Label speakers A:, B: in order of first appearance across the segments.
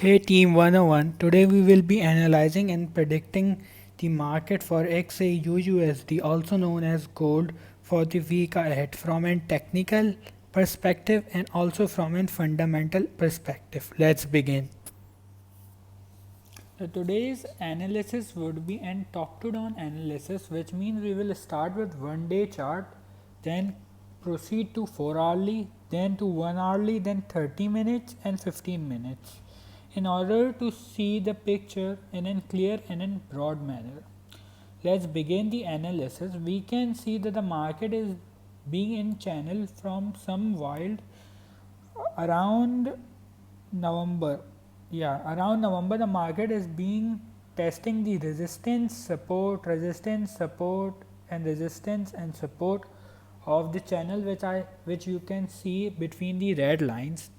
A: Hey Team 101, today we will be analyzing and predicting the market for XAUUSD, also known as gold, for the week ahead from a technical perspective and also from a fundamental perspective. Let's begin. So today's analysis would be an top to down analysis, which means we will start with 1 day chart, then proceed to 4 hourly, then to 1 hourly, then 30 minutes and 15 minutes in order to see the picture in a clear and in broad manner. Let's begin the analysis. We can see that the market is being in channel from some wild around November. Yeah, around November the market is being testing the resistance, support, and resistance and support of the channel which you can see between the red lines.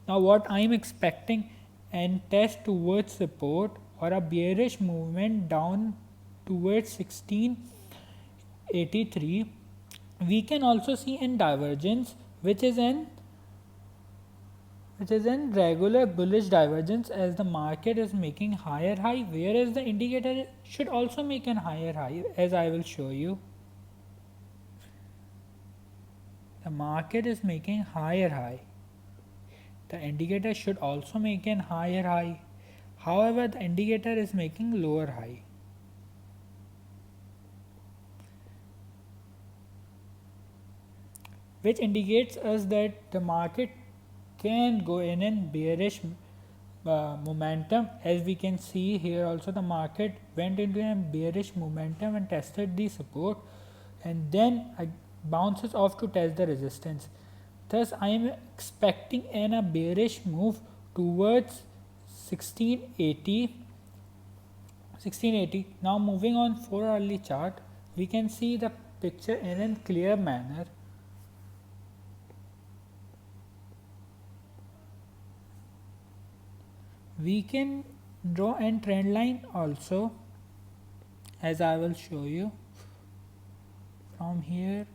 A: Now what I am expecting and test towards support or a bearish movement down towards 1683. We can also see in divergence which is in regular bullish divergence as the market is making higher high, whereas the indicator should also make an higher high, as I will show you. The market is making higher high. The indicator should also make an higher high. However, the indicator is making lower high. Which indicates us that the market can go in a bearish momentum. As we can see here also, the market went into a bearish momentum and tested the support and then bounces off to test the resistance. Thus I am expecting a bearish move towards 1680. Now moving on 4 hourly chart, we can see the picture in a clear manner. We can draw a trend line also, as I will show you from here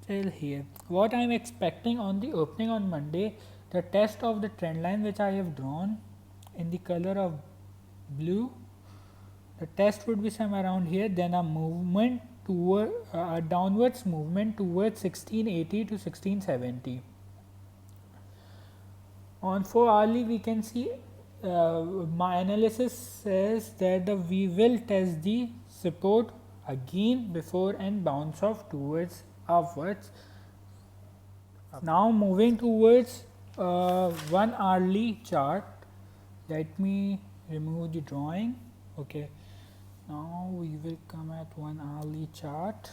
A: till here. What I am expecting on the opening on Monday, the test of the trend line which I have drawn in the color of blue, the test would be somewhere around here, then a movement toward a downwards movement towards 1680 to 1670. On 4 hourly we can see my analysis says that we will test the support again before and bounce off towards upwards. Now moving towards 1 hourly chart, let me remove the drawing. Okay, now we will come at 1 hourly chart.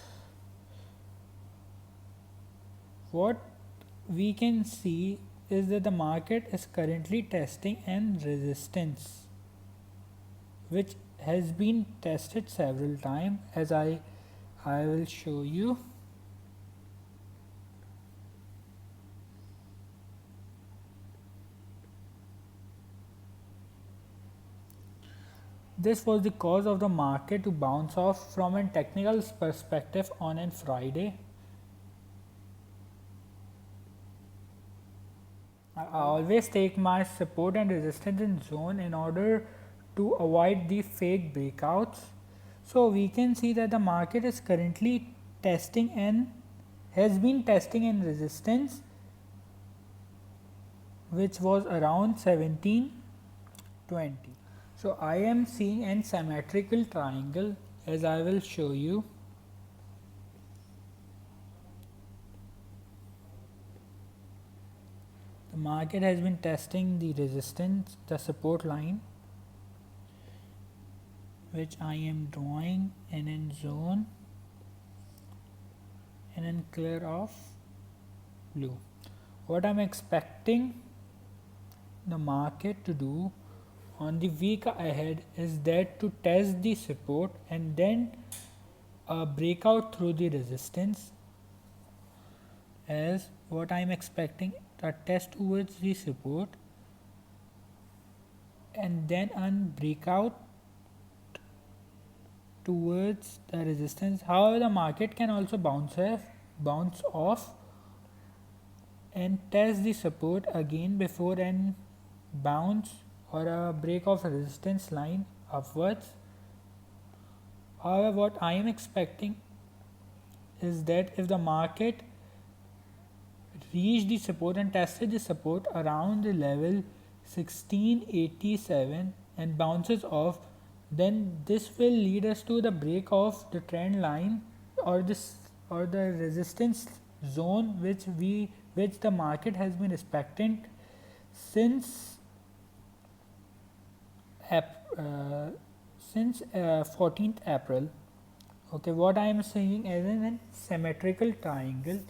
A: What we can see is that the market is currently testing an resistance which has been tested several times, as I will show you. This was the cause of the market to bounce off from a technical perspective on a Friday. I always take my support and resistance in zone in order to avoid the fake breakouts. So we can see that the market is currently testing and has been testing in resistance which was around 1720. So I am seeing a symmetrical triangle, as I will show you. The market has been testing the resistance, the support line, which I am drawing in a zone and in clear of blue. What I'm expecting the market to do on the week ahead is that to test the support and then break out through the resistance, as what I am expecting a test towards the support and then a breakout towards the resistance. However, the market can also bounce off and test the support again before an bounce or a break of resistance line upwards. However, what I am expecting is that if the market reached the support and tested the support around the level 1687 and bounces off, then this will lead us to the break of the trend line or the resistance zone which the market has been respecting since since 14th April. Okay, what I am saying is a symmetrical triangle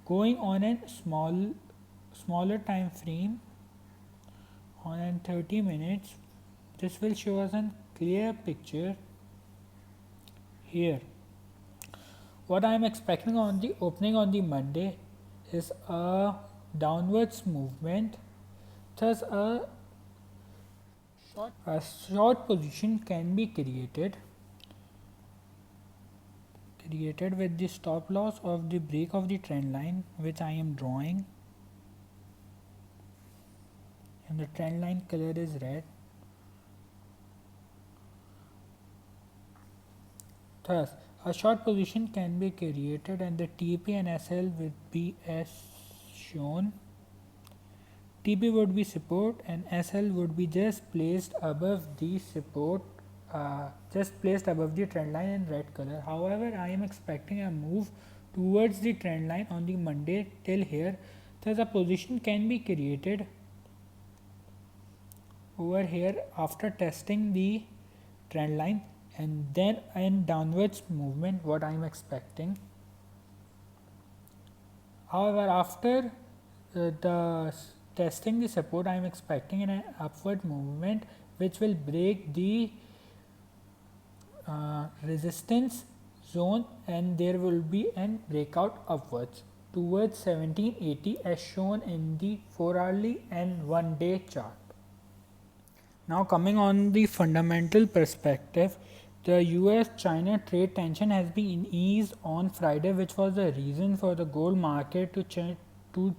A: going on a smaller time frame on a 30 minutes. This will show us a clear picture here. What I am expecting on the opening on the Monday is a downwards movement, thus a short position can be created with the stop loss of the break of the trend line, which I am drawing, and the trend line color is red. Thus a short position can be created and the TP and SL will be as shown. TP would be support and SL would be just placed above the support, just placed above the trend line in red color. However, I am expecting a move towards the trend line on the Monday till here. Thus a position can be created over here after testing the trend line, and then in downwards movement what I am expecting. However, after the testing the support, I am expecting an upward movement which will break the resistance zone, and there will be an breakout upwards towards 1780 as shown in the 4-hourly and 1-day chart. Now coming on the fundamental perspective, the US-China trade tension has been eased on Friday, which was the reason for the gold market to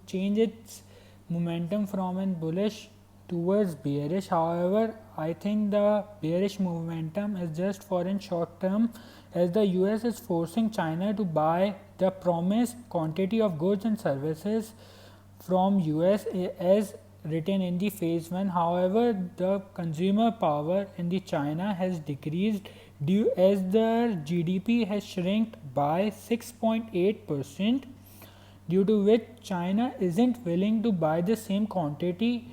A: change its momentum from an bullish towards bearish. However, I think the bearish momentum is just for in short term, as the US is forcing China to buy the promised quantity of goods and services from US as written in the phase 1. However, the consumer power in the China has decreased due as the GDP has shrunk by 6.8%, due to which China isn't willing to buy the same quantity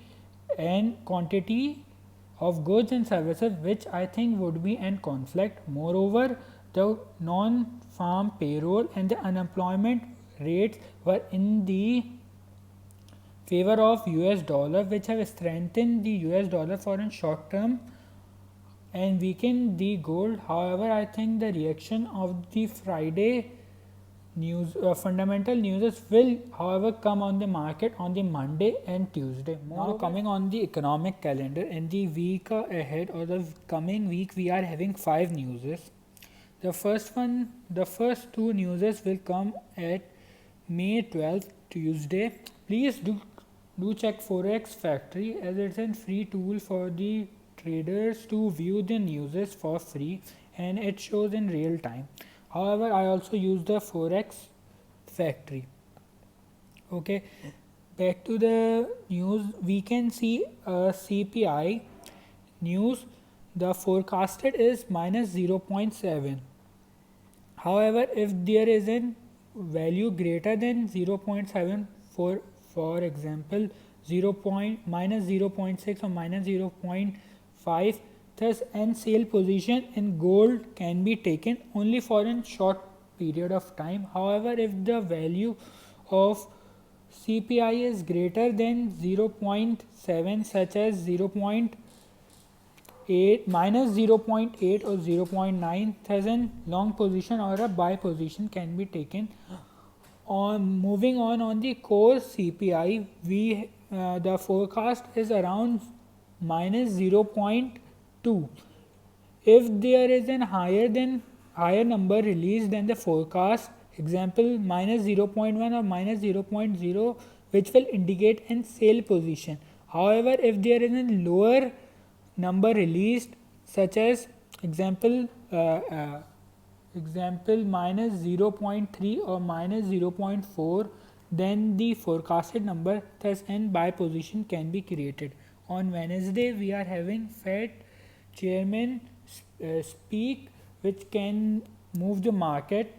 A: of goods and services, which I think would be in conflict. Moreover, the non-farm payroll and the unemployment rates were in the favor of US dollar, which have strengthened the US dollar for a short term and weakened the gold. However, I think the reaction of the Friday news, fundamental news will however come on the market on the Monday and Tuesday. Now coming on the economic calendar, in the week ahead or the coming week we are having 5 newses. The first two newses will come at May 12th, Tuesday. Please do check Forex Factory, as it's a free tool for the traders to view the newses for free and it shows in real time. However, I also use the Forex Factory. Okay, back to the news, we can see a CPI news. The forecasted is minus 0.7. However, if there is a value greater than 0.7, for example minus 0.6 or minus 0.5, thus an sale position in gold can be taken only for a short period of time. However, if the value of CPI is greater than 0.7, such as 0.8, minus 0.8 or 0.9, thus a long position or a buy position can be taken. Moving on the core CPI, the forecast is around minus 0.2. If there is an higher number released than the forecast, example minus 0.1 or minus 0.0, which will indicate an sale position. However, if there is a lower number released, such as example minus 0.3 or minus 0.4, then the forecasted number, thus an buy position, can be created. On Wednesday, we are having Fed chairman speak, which can move the market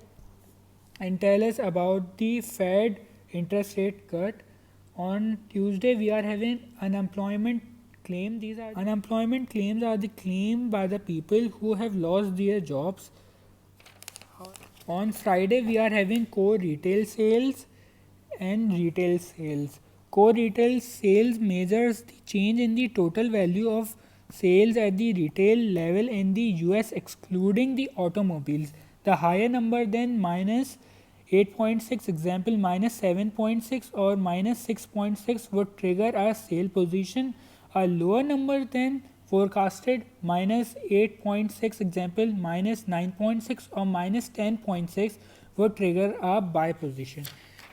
A: and tell us about the Fed interest rate cut. On Tuesday, we are having unemployment claim. These are unemployment claims are the claim by the people who have lost their jobs. On Friday, we are having core retail sales and retail sales. Core retail sales measures the change in the total value of sales at the retail level in the US excluding the automobiles. The higher number than minus 8.6, example minus 7.6 or minus 6.6, would trigger a sale position. A lower number than forecasted minus 8.6, example minus 9.6 or minus 10.6, would trigger a buy position.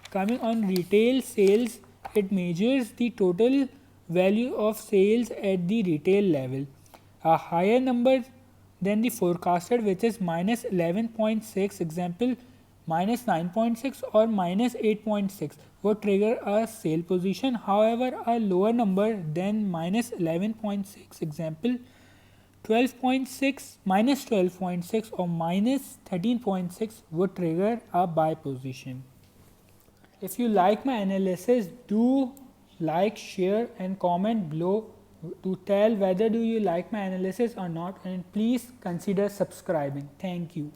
A: Coming on retail sales, it measures the total value of sales at the retail level. A higher number than the forecasted, which is minus 11.6, example minus 9.6 or minus 8.6, would trigger a sale position. However, a lower number than minus 11.6, example 12.6, minus 12.6 or minus 13.6, would trigger a buy position. If you like my analysis, do like, share and comment below to tell whether do you like my analysis or not, and please consider subscribing. Thank you.